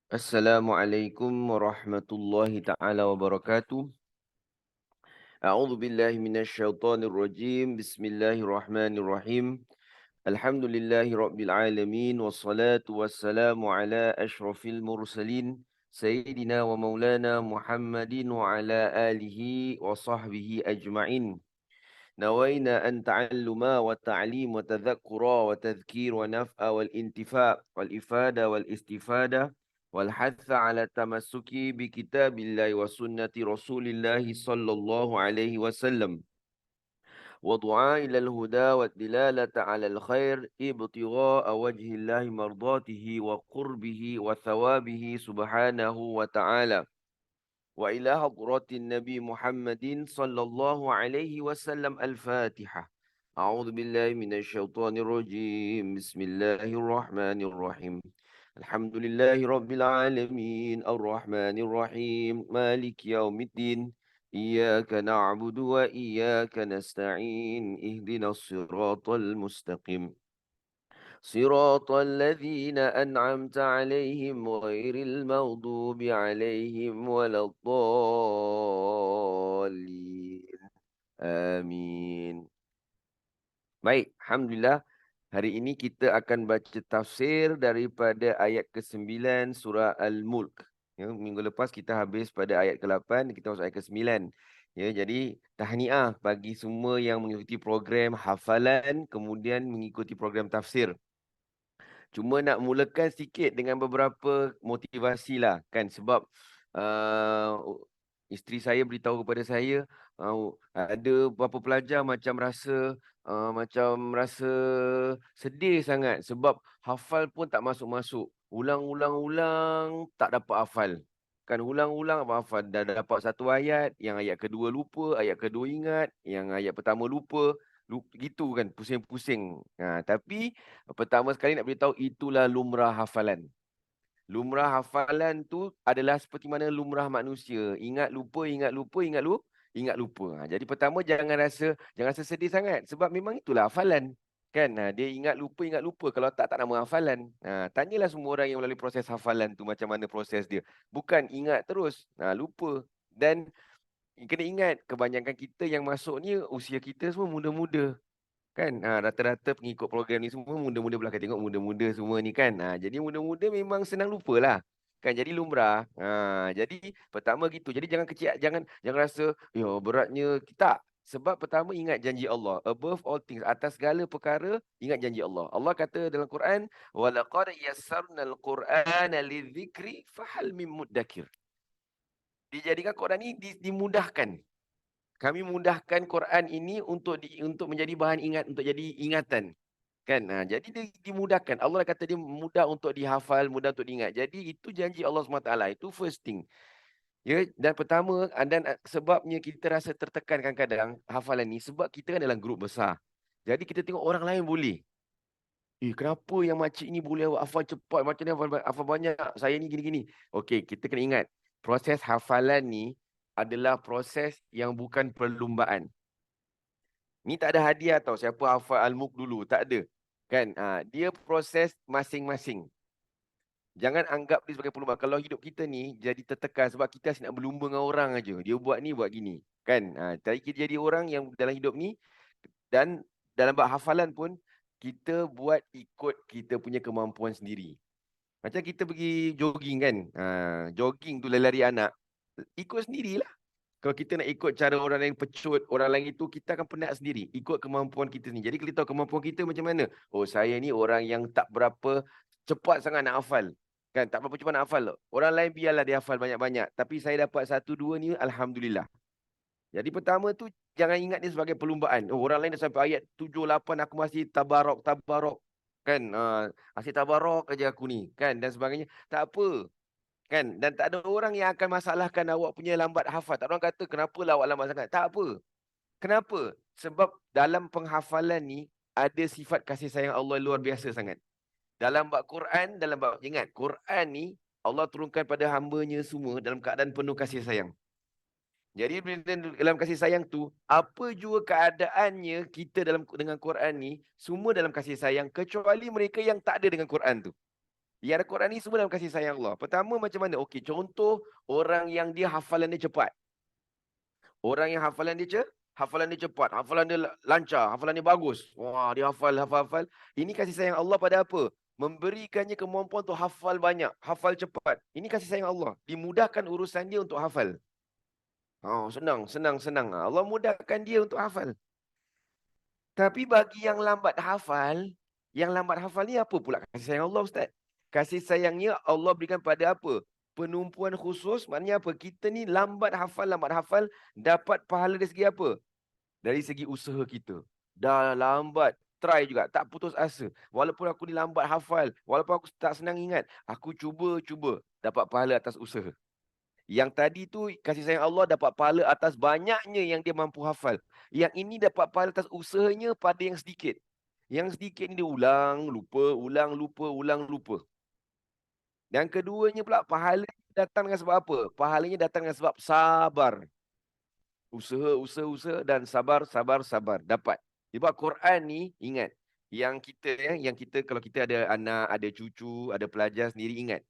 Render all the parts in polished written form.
Assalamualaikum warahmatullahi taala wabarakatuh. A'udzu billahi minasyaitonir rajim. Bismillahirrahmanirrahim. Alhamdulillahi rabbil alamin wassalatu wassalamu ala asyrafil mursalin sayyidina wa maulana Muhammadin wa ala alihi wa sahbihi ajma'in. نوينا أن تعلم والتعليم وتذكر وتذكير ونفع والانتفاع والإفادة والاستفادة والحث على التمسك بكتاب الله وسنة رسول الله صلى الله عليه وسلم ودعاء إلى الهدى والدلالة على الخير ابتغاء وجه الله مرضاته وقربه وثوابه سبحانه وتعالى وإلى حضرة النبي محمد صلى الله عليه وسلم الفاتحة. أعوذ بالله من الشيطان الرجيم. بسم الله الرحمن الرحيم. الحمد لله رب العالمين الرحمن الرحيم مالك يوم الدين إياك نعبد وإياك نستعين اهدنا الصراط المستقيم صراط الذين أنعمت عليهم غير المغضوب عليهم ولا الضالين. Amin. Baik, Alhamdulillah. Hari ini kita akan baca tafsir daripada ayat ke-9 surah Al-Mulk. Ya, minggu lepas kita habis pada ayat ke-8, kita masuk ayat ke-9. Ya, jadi tahniah bagi semua yang mengikuti program hafalan, kemudian mengikuti program tafsir. Cuma nak mulakan sikit dengan beberapa motivasi lah kan, sebab uh, isteri saya beritahu kepada saya ada beberapa pelajar macam rasa sedih sangat sebab hafal pun tak masuk-masuk. Ulang-ulang-ulang tak dapat hafal. Kan ulang-ulang apa hafal. Dah dapat satu ayat, yang ayat kedua lupa, ayat kedua ingat, yang ayat pertama lupa. Gitu kan, pusing-pusing. Tapi pertama sekali nak beritahu, itulah lumrah hafalan. Lumrah hafalan tu adalah seperti mana lumrah manusia. Ingat lupa, ingat lupa, ingat lupa. Jadi pertama jangan rasa sedih sangat. Sebab memang itulah hafalan. Kan? Dia ingat lupa. Kalau tak nama hafalan. Tanyalah semua orang yang melalui proses hafalan tu macam mana proses dia. Bukan ingat terus. Lupa. Dan kena ingat, kebanyakan kita yang masuk ni, usia kita semua muda-muda. Kan, rata-rata pengikut program ni semua muda-muda, belakang tengok muda-muda semua ni kan. Jadi muda-muda memang senang lupa lah. Kan, jadi lumrah. Jadi pertama gitu. Jadi jangan kecil, jangan rasa, ya beratnya. Tak. Sebab pertama ingat janji Allah. Above all things, atas segala perkara, ingat janji Allah. Allah kata dalam Quran, وَلَقَدْ يَسَّرْنَا الْقُرْآنَ لِلذِّكْرِ فَهَلْ مِن مُدَّكِرٍ. Dijadikan Quran ni dimudahkan. Kami mudahkan Quran ini untuk menjadi bahan ingat, untuk jadi ingatan. Kan? Jadi dia dimudahkan. Allah kata dia mudah untuk dihafal, mudah untuk diingat. Jadi itu janji Allah SWT. Itu first thing. Ya, dan pertama, dan sebabnya kita rasa tertekan kadang-kadang hafalan ni, sebab kita kan dalam grup besar. Jadi kita tengok orang lain boleh. Kenapa yang makcik ni boleh hafal cepat, macam ni hafal banyak, saya ni gini-gini. Okey, kita kena ingat, proses hafalan ni adalah proses yang bukan perlumbaan. Ni tak ada hadiah tau, siapa hafal Al-Mulk dulu, tak ada. Kan? Dia proses masing-masing. Jangan anggap dia sebagai perlumbaan. Kalau hidup kita ni jadi tertekan sebab kita asyik nak berlumba dengan orang aja. Dia buat ni, buat gini. Kan? Tapi kita jadi orang yang dalam hidup ni, dan dalam bab hafalan pun, kita buat ikut kita punya kemampuan sendiri. Macam kita pergi jogging kan. Jogging tu lari anak. Ikut sendirilah. Kalau kita nak ikut cara orang lain pecut, orang lain itu, kita akan penat sendiri. Ikut kemampuan kita sendiri. Jadi kita tahu kemampuan kita macam mana. Oh, saya ni orang yang tak berapa cepat sangat nak hafal. Kan, tak berapa cepat nak hafal. Orang lain biarlah dia hafal banyak-banyak. Tapi saya dapat 1-2 ni, Alhamdulillah. Jadi pertama tu, jangan ingat dia sebagai perlumbaan. Oh, orang lain dah sampai ayat 7-8, aku masih tabarok. Kan, masih tabarok aja aku ni. Kan, dan sebagainya. Tak apa. Kan, dan tak ada orang yang akan masalahkan awak punya lambat hafal. Tak ada orang kata, kenapalah awak lambat sangat. Tak apa. Kenapa? Sebab dalam penghafalan ni, ada sifat kasih sayang Allah luar biasa sangat. Dalam bab Quran, ingat, Quran ni, Allah turunkan pada hamba-Nya semua dalam keadaan penuh kasih sayang. Jadi dalam kasih sayang tu, apa jua keadaannya kita dengan Quran ni, semua dalam kasih sayang, kecuali mereka yang tak ada dengan Quran tu. Yang ada Quran ni semua dalam kasih sayang Allah. Pertama macam mana? Okey, contoh orang yang dia hafalan dia cepat. Orang yang hafalan dia cepat, hafalan dia lancar, hafalan dia bagus. Wah, dia hafal. Ini kasih sayang Allah pada apa? Memberikannya kemampuan untuk hafal banyak, hafal cepat. Ini kasih sayang Allah. Dimudahkan urusan dia untuk hafal. Oh, senang. Allah mudahkan dia untuk hafal. Tapi bagi yang lambat hafal ni apa pula kasih sayang Allah, Ustaz? Kasih sayangnya Allah berikan pada apa? Penumpuan khusus, maknanya apa? Kita ni lambat hafal, dapat pahala dari segi apa? Dari segi usaha kita. Dah lambat, try juga, tak putus asa. Walaupun aku ni lambat hafal, walaupun aku tak senang ingat, aku cuba, dapat pahala atas usaha. Yang tadi tu kasih sayang Allah dapat pahala atas banyaknya yang dia mampu hafal. Yang ini dapat pahala atas usahanya pada yang sedikit. Yang sedikit ni dia ulang, lupa. Dan keduanya pula pahala datang dengan sebab apa? Pahalanya datang dengan sebab sabar. Usaha dan sabar. Dapat. Sebab Quran ni, ingat. Yang kita kalau kita ada anak, ada cucu, ada pelajar sendiri, ingat.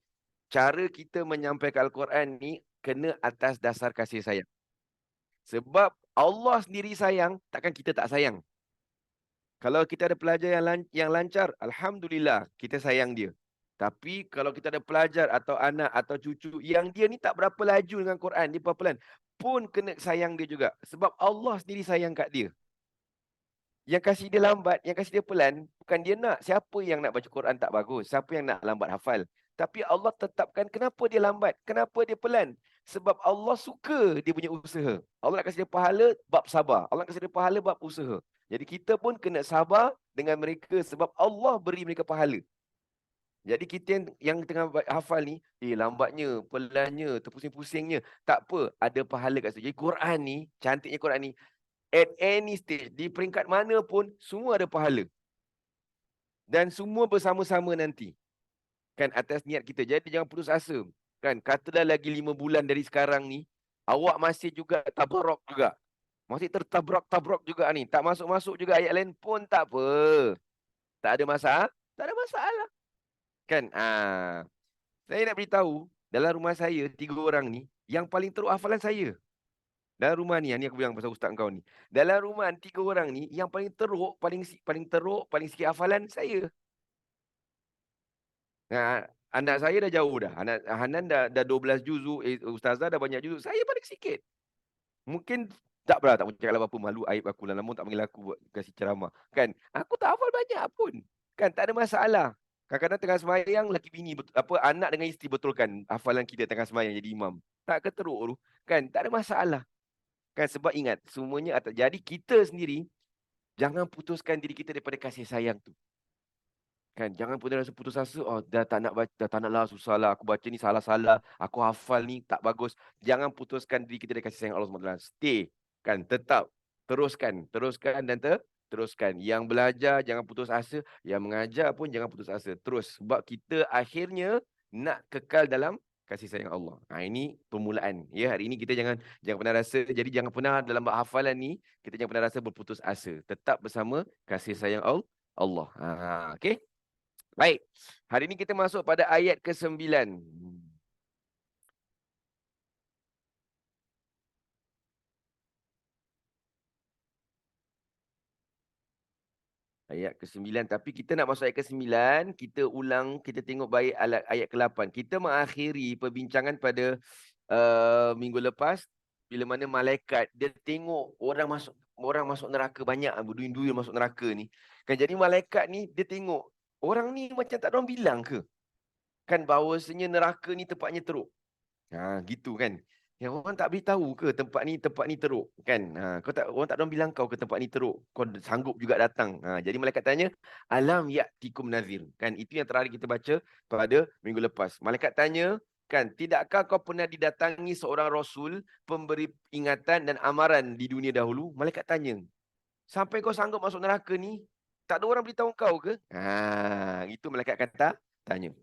Cara kita menyampaikan Al-Quran ni kena atas dasar kasih sayang. Sebab Allah sendiri sayang, takkan kita tak sayang. Kalau kita ada pelajar yang lancar, Alhamdulillah, kita sayang dia. Tapi kalau kita ada pelajar atau anak atau cucu yang dia ni tak berapa laju dengan Quran, dia pelan-pelan, pun kena sayang dia juga. Sebab Allah sendiri sayang kat dia. Yang kasih dia lambat, yang kasih dia pelan, bukan dia nak. Siapa yang nak baca Quran tak bagus? Siapa yang nak lambat hafal? Tapi Allah tetapkan kenapa dia lambat? Kenapa dia pelan? Sebab Allah suka dia punya usaha. Allah nak kasih dia pahala bab sabar. Allah nak kasih dia pahala bab usaha. Jadi kita pun kena sabar dengan mereka sebab Allah beri mereka pahala. Jadi kita yang tengah hafal ni, lambatnya, pelannya, terpusing-pusingnya. Tak apa, ada pahala kat situ. Jadi Quran ni, cantiknya Quran ni, at any stage, di peringkat mana pun, semua ada pahala. Dan semua bersama-sama nanti. Kan atas niat kita. Jadi jangan putus asa. Kan katalah lagi 5 bulan dari sekarang ni, awak masih juga tabarok juga. Masih tertabrak-tabrak juga ni. Tak masuk-masuk juga ayat lain pun tak apa. Tak ada masalah. Tak ada masalah. Kan? Saya nak beritahu, dalam rumah saya, 3 orang ni, yang paling teruk hafalan saya. Dalam rumah ni aku bilang pasal ustaz kau ni. Dalam rumah 3 orang ni, yang paling teruk, paling sikit hafalan saya. Anak saya dah jauh dah. Anak Hanan dah 12 juzuk, ustazah dah banyak juzuk. Saya paling sikit. Mungkin tak pernah tak cakap apa-apa, malu aib aku. Lama tak panggil aku buat kasih ceramah. Kan? Aku tak hafal banyak pun. Kan tak ada masalah. Kadang-kadang tengah semayang, laki bini anak dengan isteri betulkan hafalan kita tengah semayang jadi imam. Tak keteruk tu. Kan? Tak ada masalah. Kan sebab ingat, semuanya atas. Jadi kita sendiri jangan putuskan diri kita daripada kasih sayang tu. Kan jangan pun rasa putus asa, dah tak nak baca, dah tak naklah, susahlah aku baca ni salah-salah, aku hafal ni tak bagus. Jangan putuskan diri kita dari kasih sayang Allah SWT. Stay, kan, tetap teruskan dan teruskan. Yang belajar jangan putus asa, yang mengajar pun jangan putus asa. Terus sebab kita akhirnya nak kekal dalam kasih sayang Allah. Ini permulaan. Ya, hari ini kita jangan pernah rasa, jadi jangan pernah dalam hafalan ni kita jangan pernah rasa berputus asa. Tetap bersama kasih sayang Allah. Okey. Baik, hari ini kita masuk pada ayat ke-9. Ayat ke-9. Tapi kita nak masuk ayat ke-9, kita ulang, kita tengok baik ayat ke-8. Kita mengakhiri perbincangan pada minggu lepas, bila mana malaikat, dia tengok orang masuk neraka banyak, berduyun-duyun masuk neraka ni. Kan jadi malaikat ni, dia tengok, orang ni macam tak ada orang bilang ke? Kan bahawasanya neraka ni tempatnya teruk. Gitu kan. Yang orang tak beritahu ke tempat ni teruk kan. Orang tak ada orang bilang kau ke tempat ni teruk. Kau sanggup juga datang. Jadi malaikat tanya, alam ya'tikum nazir. Kan itu yang terakhir kita baca pada minggu lepas. Malaikat tanya, kan tidakkah kau pernah didatangi seorang rasul pemberi ingatan dan amaran di dunia dahulu? Malaikat tanya. Sampai kau sanggup masuk neraka ni, tak ada orang beritahu kau ke? Itu malaikat kata tanya.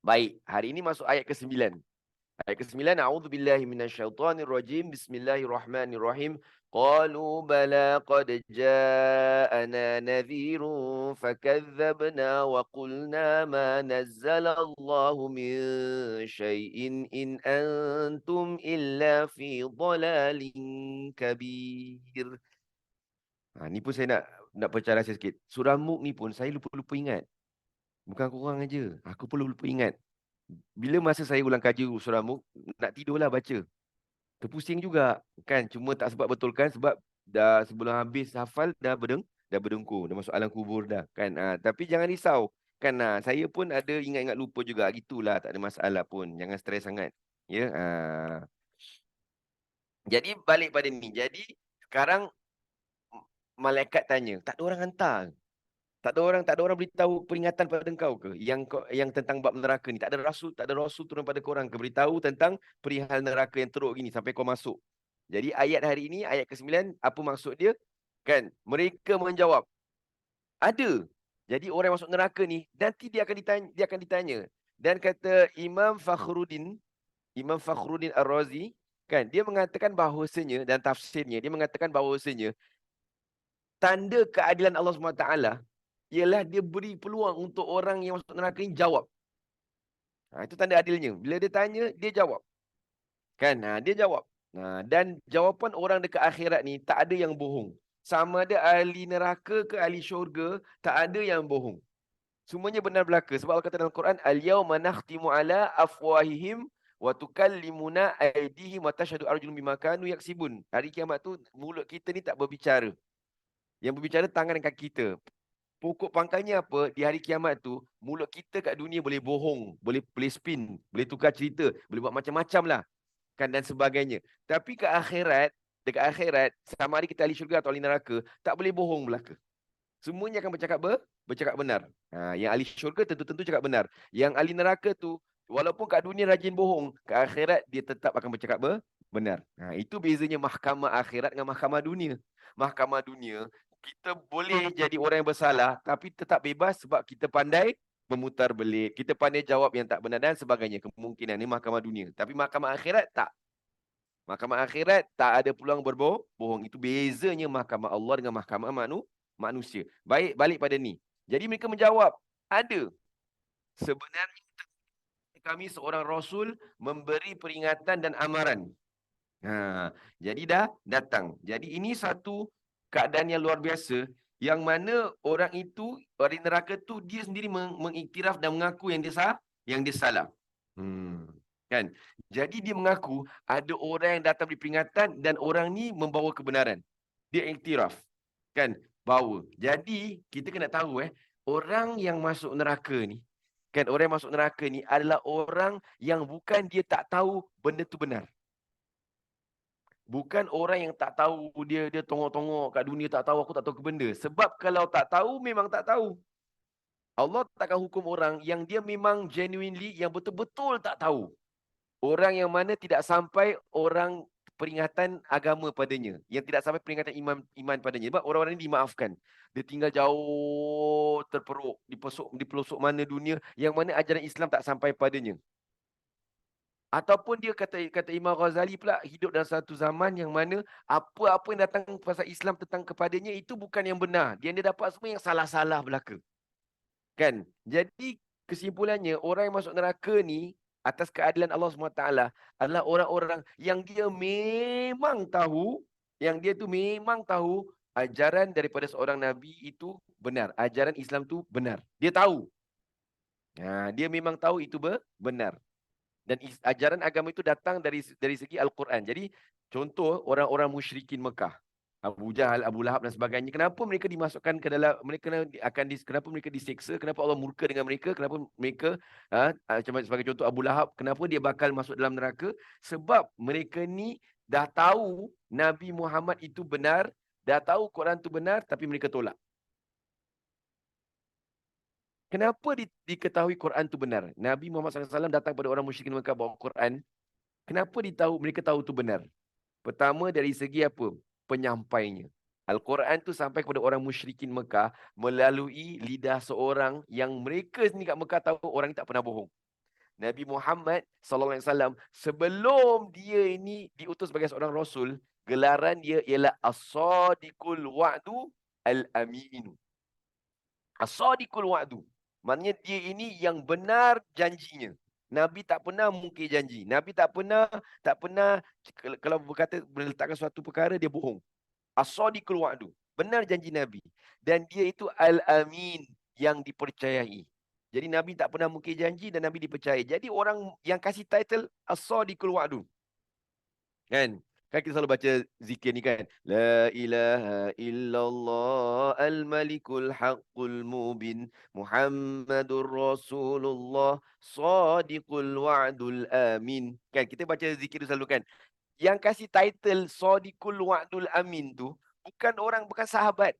Baik, hari ini masuk ayat ke-9. Ayat ke-9, a'udzubillahi minasyaitonirrajim. Bismillahirrahmanirrahim. Qalu bala qad ja'ana nadhirun fakadzabna wa qulna ma nazzala Allahu min syai'in in antum illa fi dhalalin kabir. Ni pun saya nak percaya rahsia sikit. Surah Mulk ni pun saya lupa-lupa ingat. Bukan korang aja. Aku pun lupa ingat. Bila masa saya ulang kaji surah Mulk, nak tidurlah baca. Terpusing juga. Kan? Cuma tak sempat betulkan sebab dah sebelum habis hafal, dah berdengkur. Dah masuk alam kubur dah. Kan? Tapi jangan risau. Kan? Saya pun ada ingat-ingat lupa juga. Gitulah. Tak ada masalah pun. Jangan stres sangat. Ya. Jadi balik pada ni. Jadi sekarang malaikat tanya. Tak ada orang hantar. Tak ada orang beritahu peringatan pada engkau ke yang tentang bab neraka ni. Tak ada rasul turun pada korang ke beritahu tentang perihal neraka yang teruk gini sampai kau masuk. Jadi ayat hari ini, ayat ke-9, apa maksud dia? Kan, mereka menjawab, ada. Jadi orang yang masuk neraka ni nanti dia akan ditanya. Dan kata Imam Fakhruddin Ar-Razi, kan, dia mengatakan bahawasanya dan tafsirnya dia mengatakan bahawasanya tanda keadilan Allah SWT ialah dia beri peluang untuk orang yang masuk neraka ni jawab. Itu tanda adilnya. Bila dia tanya, dia jawab. Kan? Dia jawab. Dan jawapan orang dekat akhirat ni tak ada yang bohong. Sama ada ahli neraka ke ahli syurga, tak ada yang bohong. Semuanya benar belaka. Sebab Allah kata dalam Quran, Al-yawma nakhtimu ala afwahihim wa tukallimuna aydihim wa tashhadu arjuluhum bima kanu yaksibun. Hari kiamat tu mulut kita ni tak berbicara. Yang berbicara tangan dan kaki kita. Pokok pangkalnya apa? Di hari kiamat tu, mulut kita kat dunia boleh bohong, boleh spin, boleh tukar cerita, boleh buat macam-macam lah. Kan, dan sebagainya. Tapi dekat akhirat, sama ada kita ahli syurga atau ahli neraka, tak boleh bohong belaka. Semuanya akan bercakap benar. Yang ahli syurga tentu-tentu cakap benar. Yang ahli neraka tu, walaupun kat dunia rajin bohong, kat akhirat dia tetap akan bercakap benar. Itu bezanya mahkamah akhirat dengan mahkamah dunia. Mahkamah dunia, kita boleh jadi orang yang bersalah, tapi tetap bebas sebab kita pandai memutar belit. Kita pandai jawab yang tak benar dan sebagainya. Kemungkinan ni mahkamah dunia. Tapi mahkamah akhirat tak. Mahkamah akhirat tak ada peluang berbohong. Itu bezanya mahkamah Allah dengan mahkamah manusia. Baik, balik pada ni. Jadi mereka menjawab, ada. Sebenarnya kami seorang Rasul memberi peringatan dan amaran. Jadi dah datang. Jadi ini satu keadaan yang luar biasa yang mana orang itu, orang neraka tu dia sendiri mengiktiraf dan mengaku yang dia salah. Kan? Jadi dia mengaku ada orang yang datang beri peringatan dan orang ni membawa kebenaran. Dia iktiraf. Kan? Bawa. Jadi kita kena tahu orang yang masuk neraka ni, kan, orang yang masuk neraka ni adalah orang yang bukan dia tak tahu benda tu benar. Bukan orang yang tak tahu, dia tongok-tongok kat dunia, tak tahu, aku tak tahu ke benda. Sebab kalau tak tahu, memang tak tahu. Allah takkan hukum orang yang dia memang genuinely, yang betul-betul tak tahu. Orang yang mana tidak sampai orang peringatan agama padanya. Yang tidak sampai peringatan iman padanya. Sebab orang-orang ini dimaafkan. Dia tinggal jauh terperuk di pelosok mana dunia yang mana ajaran Islam tak sampai padanya. Ataupun dia kata Imam Ghazali pula hidup dalam satu zaman yang mana apa-apa yang datang pasal Islam tentang kepadanya itu bukan yang benar. Dia dapat semua yang salah-salah belaka. Kan? Jadi kesimpulannya orang yang masuk neraka ni atas keadilan Allah SWT adalah orang-orang yang dia memang tahu, yang dia tu memang tahu ajaran daripada seorang Nabi itu benar. Ajaran Islam tu benar. Dia tahu. Dia memang tahu itu benar. Dan ajaran agama itu datang dari segi Al-Quran. Jadi contoh orang-orang musyrikin Mekah, Abu Jahal, Abu Lahab dan sebagainya, kenapa mereka dimasukkan ke dalam, kenapa mereka diseksa, kenapa Allah murka dengan mereka, kenapa mereka sebagai contoh Abu Lahab, kenapa dia bakal masuk dalam neraka? Sebab mereka ni dah tahu Nabi Muhammad itu benar, dah tahu Quran itu benar, tapi mereka tolak. Kenapa diketahui Quran itu benar? Nabi Muhammad SAW datang pada orang musyrikin Mekah bawa Quran. Kenapa mereka tahu itu benar? Pertama dari segi apa? Penyampainya. Al-Quran tu sampai kepada orang musyrikin Mekah melalui lidah seorang yang mereka sendiri kat Mekah tahu orang ni tak pernah bohong. Nabi Muhammad SAW sebelum dia ini diutus sebagai seorang rasul, gelaran dia ialah As-Sadiqul Wa'du Al-Aminu. As-Sadiqul Wa'du. Maknanya dia ini yang benar janjinya. Nabi tak pernah mungkir janji. Nabi tak pernah kalau berkata meletakkan suatu perkara dia bohong. As-Sadiqul Wa'du. Benar janji Nabi. Dan dia itu Al-Amin, yang dipercayai. Jadi Nabi tak pernah mungkir janji dan Nabi dipercayai. Jadi orang yang kasih title As-Sadiqul Wa'du. Kan? Kan kita selalu baca zikir ni kan. La ilaha illallah al-malikul haqqul mubin Muhammadur Rasulullah Sadiqul Wa'dul Amin. Kan kita baca zikir tu selalu kan. Yang kasih title Sadiqul Wa'dul Amin tu bukan sahabat.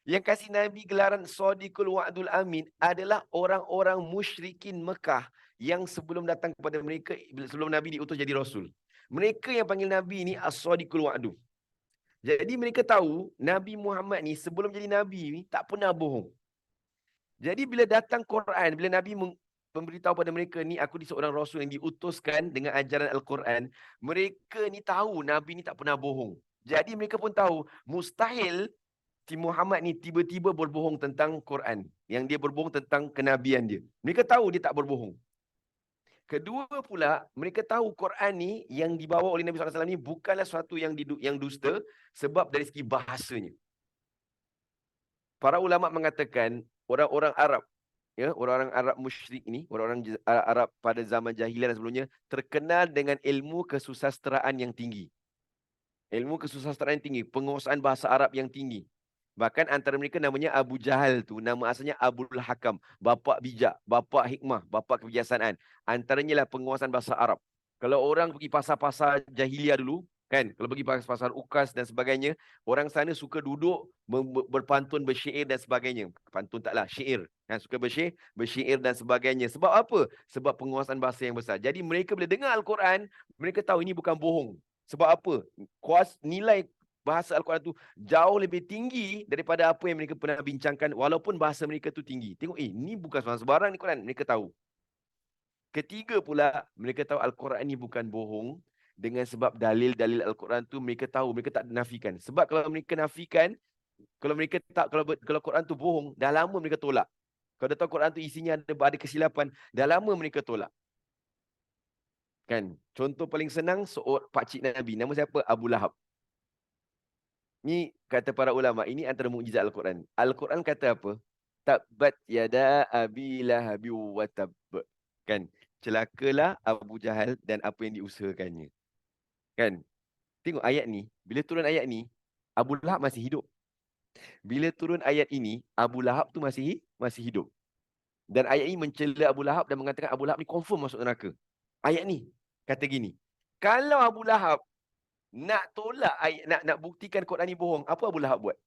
Yang kasih Nabi gelaran Sadiqul Wa'dul Amin adalah orang-orang musyrikin Mekah yang sebelum datang kepada mereka, sebelum Nabi diutus jadi Rasul. Mereka yang panggil Nabi ni As-Sadiqul Wa'du. Jadi mereka tahu Nabi Muhammad ni sebelum jadi Nabi ni tak pernah bohong. Jadi bila datang Quran, bila Nabi memberitahu pada mereka ni, aku ni seorang Rasul yang diutuskan dengan ajaran Al-Quran, mereka ni tahu Nabi ni tak pernah bohong. Jadi mereka pun tahu mustahil si Muhammad ni tiba-tiba berbohong tentang Quran. Yang dia berbohong tentang kenabian dia. Mereka tahu dia tak berbohong. Kedua pula, mereka tahu Quran ni yang dibawa oleh Nabi SAW ni bukanlah sesuatu yang dusta sebab dari segi bahasanya. Para ulama mengatakan orang-orang Arab, ya, orang-orang Arab musyrik ni, orang-orang Arab pada zaman jahiliah dan sebelumnya terkenal dengan ilmu kesusastraan yang tinggi. Ilmu kesusastraan yang tinggi, penguasaan bahasa Arab yang tinggi. Bahkan antara mereka namanya Abu Jahal tu, nama asalnya Abul Hakam, bapa bijak, bapa hikmah, bapa kebijaksanaan. Antaranya lah penguasaan bahasa Arab. Kalau orang pergi pasar-pasar jahiliah dulu, kan, kalau pergi pasar Ukas dan sebagainya, orang sana suka duduk berpantun, bersyair dan sebagainya. Pantun taklah, syair. Kan, suka bersyair dan sebagainya. Sebab apa? Sebab penguasaan bahasa yang besar. Jadi mereka bila dengar Al-Quran, mereka tahu ini bukan bohong. Sebab apa? Nilai bahasa Al-Quran tu jauh lebih tinggi daripada apa yang mereka pernah bincangkan, walaupun bahasa mereka tu tinggi. Tengok, ni bukan sebarang ni Quran. Mereka tahu. Ketiga pula, mereka tahu Al-Quran ni bukan bohong dengan sebab dalil-dalil Al-Quran tu mereka tahu, mereka tak nafikan. Sebab kalau mereka nafikan, kalau mereka tak, kalau Quran tu bohong, dah lama mereka tolak. Kalau dah tahu Quran tu isinya ada kesilapan, dah lama mereka tolak. Kan? Contoh paling senang, pakcik Nabi. Nama siapa? Abu Lahab. Ni kata para ulama, ini antara mukjizat Al-Quran. Al-Quran kata apa? Tabbat yada abi lahabi wa tabb. Kan? Celakalah Abu Jahal dan apa yang diusahakannya. Kan? Tengok ayat ni. Bila turun ayat ni, Abu Lahab masih hidup. Bila turun ayat ini, Abu Lahab tu masih hidup. Dan ayat ini mencela Abu Lahab dan mengatakan Abu Lahab ni confirm masuk neraka. Ayat ni kata gini. Kalau Abu Lahab nak tolak ayat, nak buktikan Quran ni bohong, apa Abu Lahab buat?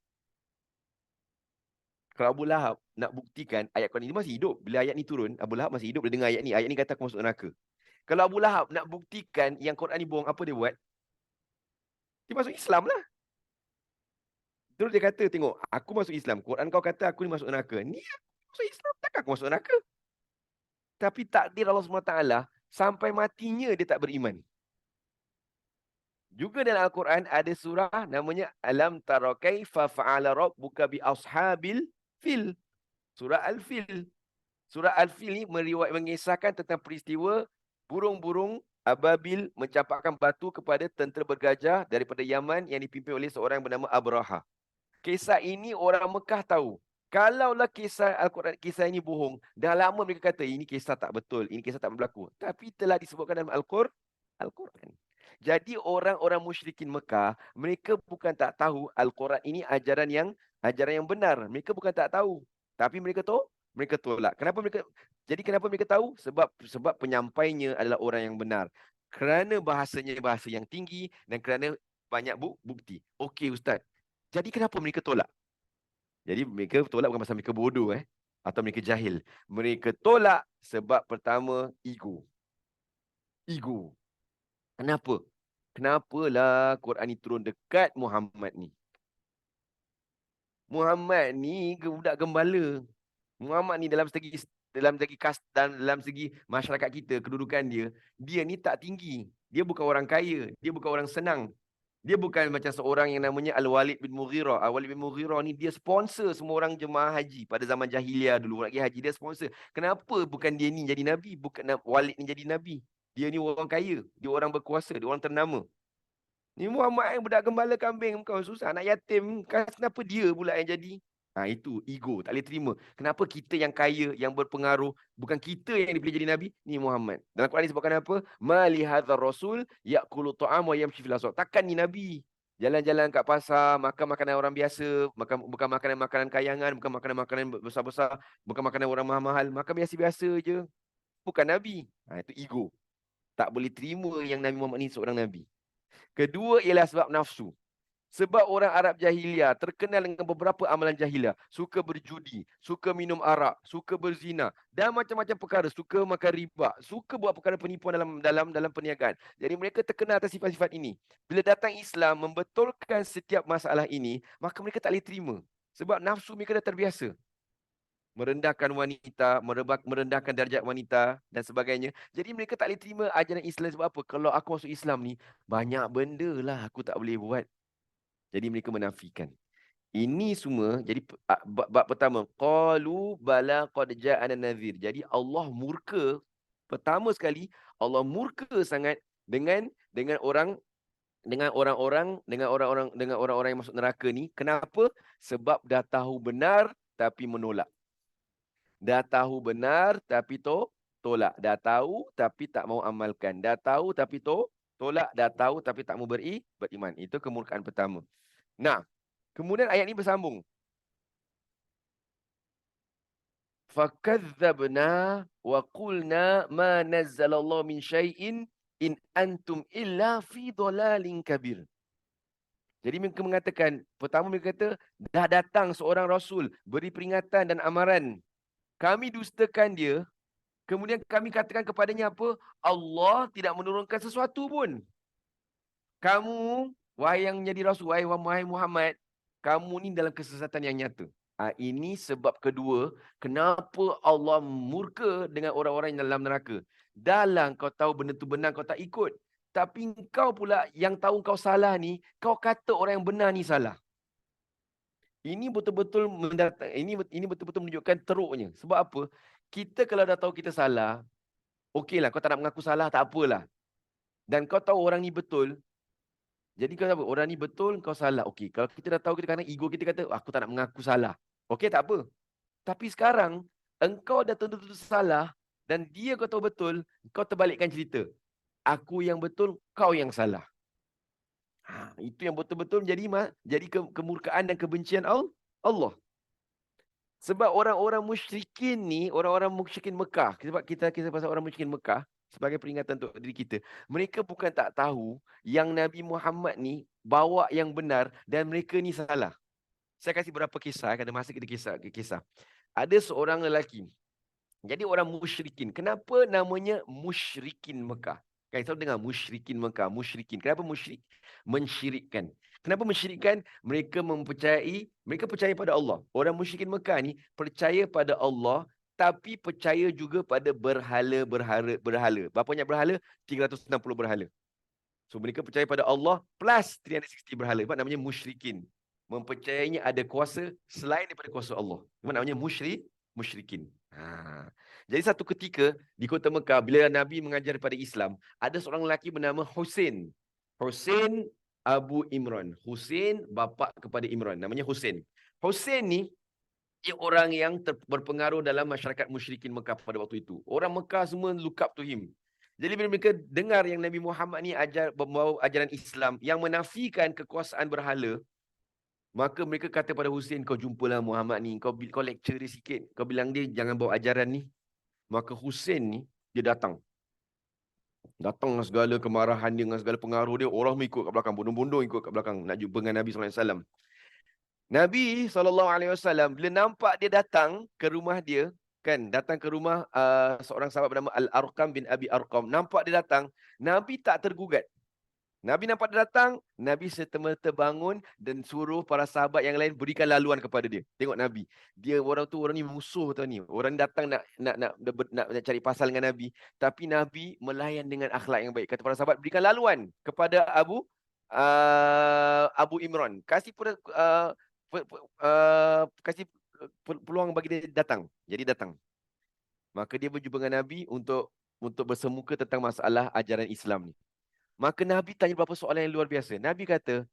Kalau Abu Lahab nak buktikan ayat Quran ni, dia masih hidup. Bila ayat ni turun, Abu Lahab masih hidup. Dia dengar ayat ni kata aku masuk neraka. Kalau Abu Lahab nak buktikan yang Quran ni bohong, apa dia buat? Dia masuk Islam lah. Terus dia kata, tengok, aku masuk Islam. Quran kau kata aku ni masuk neraka. Ni aku masuk Islam, takkan aku masuk neraka? Tapi takdir Allah SWT, sampai matinya dia tak beriman. Juga dalam Al-Quran ada surah namanya Alam tara kaifa fa'ala rabbuka bi ashabil fil. Surah Al-Fil. Surah Al-Fil ni mengisahkan tentang peristiwa burung-burung ababil mencampakkan batu kepada tentera bergajah daripada Yaman yang dipimpin oleh seorang yang bernama Abraha. Kisah ini orang Mekah tahu. Kalaulah kisah Al-Quran, kisah ini bohong, dah lama mereka kata ini kisah tak betul, ini kisah tak berlaku. Tapi telah disebutkan dalam Al-Quran. Jadi orang-orang musyrikin Mekah, mereka bukan tak tahu Al-Quran ini ajaran yang benar. Mereka bukan tak tahu. Tapi mereka tolak. Kenapa mereka tahu? Sebab penyampainya adalah orang yang benar. Kerana bahasanya bahasa yang tinggi dan kerana banyak bukti. Okey Ustaz. Jadi kenapa mereka tolak? Jadi mereka tolak bukan pasal mereka bodoh atau mereka jahil. Mereka tolak sebab pertama ego. Ego. Kenapa? Kenapalah Quran ni turun dekat Muhammad ni? Muhammad ni budak gembala. Muhammad ni dalam segi masyarakat kita, kedudukan dia ni tak tinggi. Dia bukan orang kaya, dia bukan orang senang. Dia bukan macam seorang yang namanya Al-Walid bin Mughirah. Al-Walid bin Mughirah ni dia sponsor semua orang jemaah haji pada zaman jahiliah dulu. Nak pergi haji dia sponsor. Kenapa bukan dia ni jadi nabi, bukan Walid ni jadi nabi? Dia ni orang kaya, dia orang berkuasa, dia orang ternama. Ni Muhammad yang budak gembala kambing, kau susah anak yatim. Kenapa dia pula yang jadi? Itu ego, tak boleh terima. Kenapa kita yang kaya, yang berpengaruh, bukan kita yang dipilih jadi nabi? Ni Muhammad. Dalam Quran disebutkan apa? Mali hadzal rasul ya'kulu ta'am wa yamshi fil aswaq. Takkan ni nabi jalan-jalan kat pasar, makan makanan orang biasa, bukan makanan-makanan kayangan, bukan makanan-makanan besar-besar, bukan makanan orang mahal-mahal, makan biasa-biasa je. Bukan nabi. Itu ego. Tak boleh terima yang Nabi Muhammad ni seorang nabi. Kedua ialah sebab nafsu. Sebab orang Arab jahiliah terkenal dengan beberapa amalan jahiliah. Suka berjudi, suka minum arak, suka berzina dan macam-macam perkara. Suka makan riba, suka buat perkara penipuan dalam perniagaan. Jadi mereka terkenal atas sifat-sifat ini. Bila datang Islam membetulkan setiap masalah ini, maka mereka tak boleh terima. Sebab nafsu mereka dah terbiasa. Merendahkan wanita, merendahkan darjat wanita dan sebagainya. Jadi mereka tak boleh terima ajaran Islam. Sebab apa? Kalau aku masuk Islam ni, banyak benda lah aku tak boleh buat. Jadi mereka menafikan. Ini semua jadi bab pertama, qalu bala qad ja'ana nadhir. Jadi Allah murka pertama sekali, Allah murka sangat dengan orang-orang yang masuk neraka ni. Kenapa? Sebab dah tahu benar tapi menolak. Dah tahu benar tapi tolak. Dah tahu tapi tak mau amalkan. Dah tahu tapi tolak. Dah tahu tapi tak mau beriman. Itu kemurkaan pertama. Nah, kemudian ayat ini bersambung. Fakadzabna wa qulna ma nazzalallahu min syai'in in antum illa fi dhalalin kabir. Jadi mereka mengatakan, pertama mereka kata, dah datang seorang rasul beri peringatan dan amaran. Kami dustakan dia, kemudian kami katakan kepadanya apa? Allah tidak menurunkan sesuatu pun. Kamu, wahai yang menjadi rasul, wahai Muhammad, kamu ni dalam kesesatan yang nyata. Ini sebab kedua, kenapa Allah murka dengan orang-orang yang dalam neraka. Dalam kau tahu benda tu benar, kau tak ikut. Tapi kau pula yang tahu kau salah ni, kau kata orang yang benar ni salah. Ini betul-betul ini betul-betul menunjukkan teruknya. Sebab apa? Kita kalau dah tahu kita salah, okeylah, kau tak nak mengaku salah, tak apalah. Dan kau tahu orang ni betul, jadi kau tahu orang ni betul, kau salah. Okey, kalau kita dah tahu, kita kadang ego kita kata, aku tak nak mengaku salah. Okey, tak apa. Tapi sekarang, engkau dah tentu-tentu salah dan dia kau tahu betul, kau terbalikkan cerita. Aku yang betul, kau yang salah. Itu yang betul-betul jadi kemurkaan dan kebencian Allah. Sebab orang-orang musyrikin ni, orang-orang musyrikin Mekah, sebab kita kisah pasal orang musyrikin Mekah, sebagai peringatan untuk diri kita, mereka bukan tak tahu yang Nabi Muhammad ni bawa yang benar dan mereka ni salah. Saya kasih beberapa kisah, kerana masa kita kisah. Ada seorang lelaki. Jadi orang musyrikin. Kenapa namanya musyrikin Mekah? Kan selalu dengar musyrikin Mekah, musyrikin. Kenapa musyrik? Mensyirikkan. Kenapa mensyirikkan? Mereka percaya pada Allah. Orang musyrikin Mekah ni percaya pada Allah, tapi percaya juga pada berhala. Berapa banyak berhala? 360 berhala. So mereka percaya pada Allah plus 360 berhala. Sebab namanya musyrikin. Mempercayainya ada kuasa selain daripada kuasa Allah. Sebab namanya musyrikin. Jadi satu ketika di kota Mekah, bila Nabi mengajar pada Islam, ada seorang lelaki bernama Husain. Husain Abu Imran. Husain bapa kepada Imran. Namanya Husain. Husain ni dia orang yang berpengaruh dalam masyarakat musyrikin Mekah pada waktu itu. Orang Mekah semua look up to him. Jadi bila mereka dengar yang Nabi Muhammad ni membawa ajaran Islam yang menafikan kekuasaan berhala, maka mereka kata pada Husain, kau jumpalah Muhammad ni, kau lecture dia sikit, kau bilang dia jangan bawa ajaran ni. Maka Husain ni, dia datang dengan segala kemarahan dia, dengan segala pengaruh dia, orang ikut kat belakang, bondong-bondong ikut kat belakang, nak jumpa dengan Nabi SAW. Nabi SAW, bila nampak dia datang ke rumah dia, datang ke rumah seorang sahabat bernama Al-Arqam bin Abi Arqam, nampak dia datang, Nabi tak tergugat. Nabi nampak dia datang, Nabi serta-merta bangun dan suruh para sahabat yang lain berikan laluan kepada dia. Tengok Nabi. Dia orang ni musuh tau ni. Orang datang nak cari pasal dengan Nabi, tapi Nabi melayan dengan akhlak yang baik. Kata para sahabat, berikan laluan kepada Abu Imran. Kasih peluang bagi dia datang. Jadi datang. Maka dia berjumpa dengan Nabi untuk bersemuka tentang masalah ajaran Islam ni. Maka Nabi tanya beberapa soalan yang luar biasa. Nabi kata,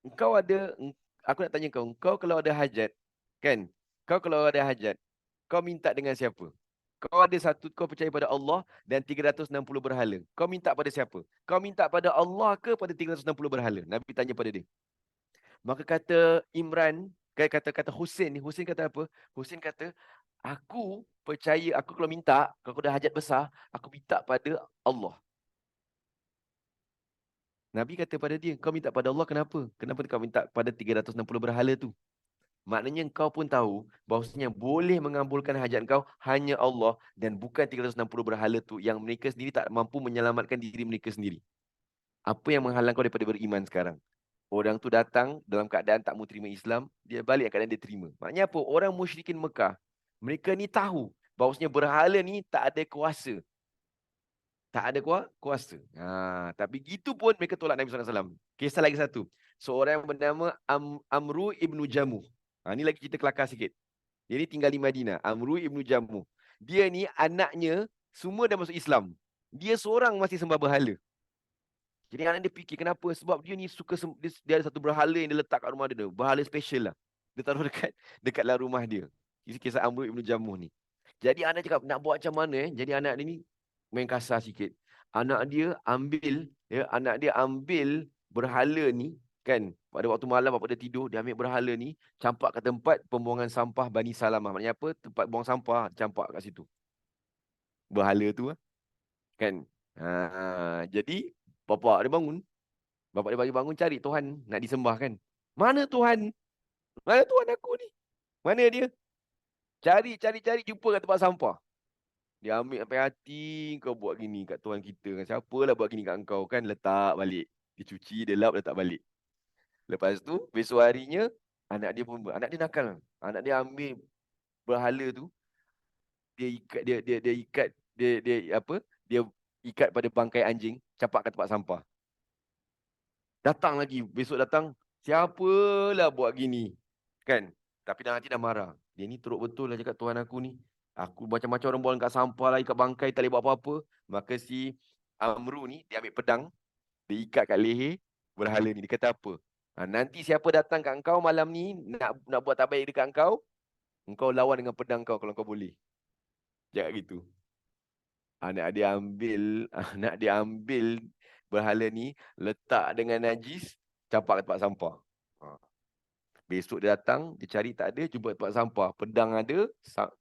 engkau ada, aku nak tanya kau kalau ada hajat, kan? Kau kalau ada hajat, kau minta dengan siapa? Kau percaya pada Allah dan 360 berhala. Kau minta pada siapa? Kau minta pada Allah ke pada 360 berhala? Nabi tanya pada dia. Maka kata Imran, kata Husin ni, Husin kata apa? Husin kata, aku percaya, aku kalau minta, kalau aku ada hajat besar, aku minta pada Allah. Nabi kata pada dia, kau minta pada Allah kenapa? Kenapa kau minta pada 360 berhala tu? Maknanya kau pun tahu bahawasanya boleh mengabulkan hajat kau hanya Allah dan bukan 360 berhala tu yang mereka sendiri tak mampu menyelamatkan diri mereka sendiri. Apa yang menghalang kau daripada beriman sekarang? Orang tu datang dalam keadaan tak mau terima Islam, dia balik keadaan dia terima. Maknanya apa? Orang musyrikin Mekah, mereka ni tahu bahawasanya berhala ni tak ada kuasa. Tak ada kuasa. Tapi gitu pun mereka tolak Nabi SAW. Kisah lagi satu. Seorang yang bernama Amru ibnu Jamuh. Ini lagi cerita kelakar sikit. Dia ni tinggal di Madinah. Amru ibnu Jamuh. Dia ni anaknya semua dah masuk Islam. Dia seorang masih sembah berhala. Jadi anak dia fikir kenapa? Sebab dia ni dia ada satu berhala yang dia letak kat rumah dia. Berhala special lah. Dia taruh dekatlah rumah dia. Ini kisah Amru ibnu Jamuh ni. Jadi anak cakap nak buat macam mana Jadi anak dia ni main kasar sikit. Anak dia ambil berhala ni kan. Pada waktu malam apa dia tidur, dia ambil berhala ni, campak ke tempat pembuangan sampah Bani Salamah. Maknanya apa? Tempat buang sampah, campak kat situ. Berhala tu kan. Jadi bapak dia bangun. Bapak dia bagi bangun cari Tuhan nak disembah kan. Mana Tuhan? Mana Tuhan aku ni? Mana dia? Cari jumpa kat tempat sampah. Dia ambil sampai hati, kau buat gini kat Tuhan kita kan. Siapalah buat gini kat engkau kan. Letak balik. Dia cuci, dia lap, letak balik. Lepas tu, besok harinya, anak dia nakal. Anak dia ambil berhala tu, dia ikat, dia ikat, dia apa? Dia ikat pada bangkai anjing, capak kat tempat sampah. Datang lagi, besok datang, siapalah buat gini. Kan? Tapi dalam hati dah marah. Dia ni teruk betul lah cakap Tuhan aku ni. Aku macam-macam orang buang kat sampah lah, ikat bangkai, tak boleh buat apa-apa. Maka si Amru ni, dia ambil pedang, dia ikat kat leher berhala ni. Dia kata apa? Nanti siapa datang kat engkau malam ni, nak buat tak baik dekat engkau lawan dengan pedang kau kalau kau boleh. Cakap gitu. Anak dia ambil berhala ni, letak dengan najis, campak kat tempat sampah. Ha. Besok dia datang, dia cari tak ada, jumpa tempat sampah. Pedang ada,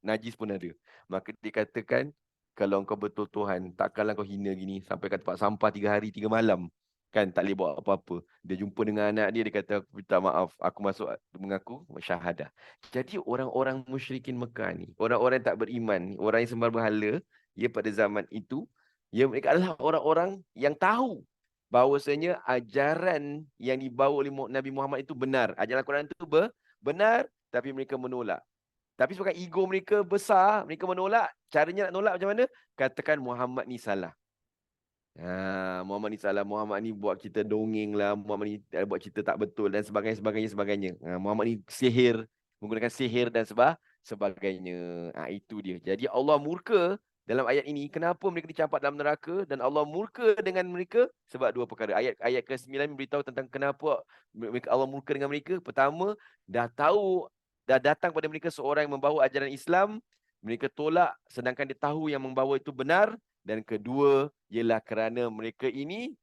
najis pun ada. Maka dia katakan, kalau engkau betul Tuhan, takkanlah kau hina gini sampai kat tempat sampah 3 hari 3 malam. Kan tak boleh buat apa-apa. Dia jumpa dengan anak dia kata, aku minta maaf, aku mengaku syahadah. Jadi orang-orang musyrikin Mekah ni, orang-orang yang tak beriman ni, orang yang sembah berhala, ya pada zaman itu, ya mereka adalah orang-orang yang tahu bahawasanya ajaran yang dibawa oleh Nabi Muhammad itu benar. Ajaran Al-Quran itu benar, tapi mereka menolak. Tapi sebabkan ego mereka besar, mereka menolak. Caranya nak nolak macam mana? Katakan Muhammad ni salah. Muhammad ni salah. Muhammad ni buat kita dongeng lah. Muhammad ni buat kita tak betul dan sebagainya. Muhammad ni sihir, menggunakan sihir dan sebagainya. Itu dia. Jadi Allah murka dalam ayat ini, kenapa mereka dicampak dalam neraka dan Allah murka dengan mereka? Sebab dua perkara. Ayat ke-9 memberitahu tentang kenapa Allah murka dengan mereka. Pertama, dah datang pada mereka seorang yang membawa ajaran Islam, mereka tolak sedangkan dia tahu yang membawa itu benar. Dan kedua, ialah kerana mereka ini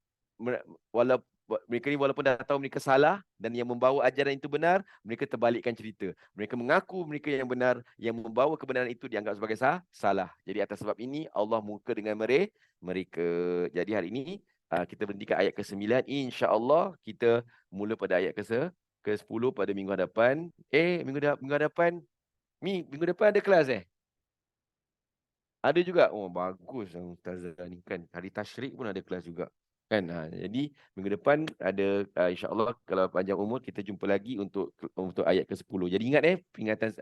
walaupun dah tahu mereka salah dan yang membawa ajaran itu benar, mereka terbalikkan cerita. Mereka mengaku mereka yang benar, yang membawa kebenaran itu dianggap sebagai salah. Jadi atas sebab ini Allah murka dengan mereka. Jadi hari ini kita berhenti kat ayat ke-9. InsyaAllah kita mula pada ayat ke-10 pada minggu hadapan. Minggu hadapan ada kelas Ada juga. Oh, bagus Ustazah ni kan. Hari Tasyrik pun ada kelas juga. Kan? Jadi minggu depan ada insya-Allah kalau panjang umur kita jumpa lagi untuk ayat ke-10. Jadi ingat peringatan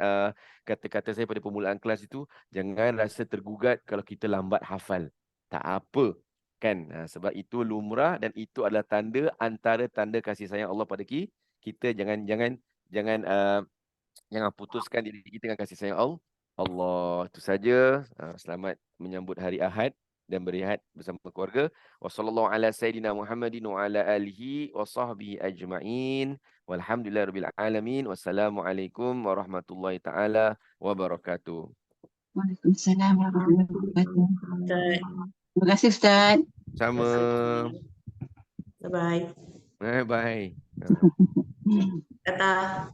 kata-kata saya pada permulaan kelas itu, jangan rasa tergugat kalau kita lambat hafal. Tak apa. Kan? Sebab itu lumrah dan itu adalah tanda antara tanda kasih sayang Allah pada kita. Jangan putuskan diri kita dengan kasih sayang Allah. Allah itu saja. Selamat menyambut hari Ahad dan berehat bersama keluarga. Wassallallahu ala sayyidina Muhammadin wa ala alihi wa sahbihi ajma'in. Walhamdulillahirabbil alamin. Wassalamualaikum warahmatullahi taala wabarakatuh. Waalaikumsalam warahmatullahi wabarakatuh. Ustaz. Terima kasih Ustaz. Sama. Bye-bye. Bye bye. Kata.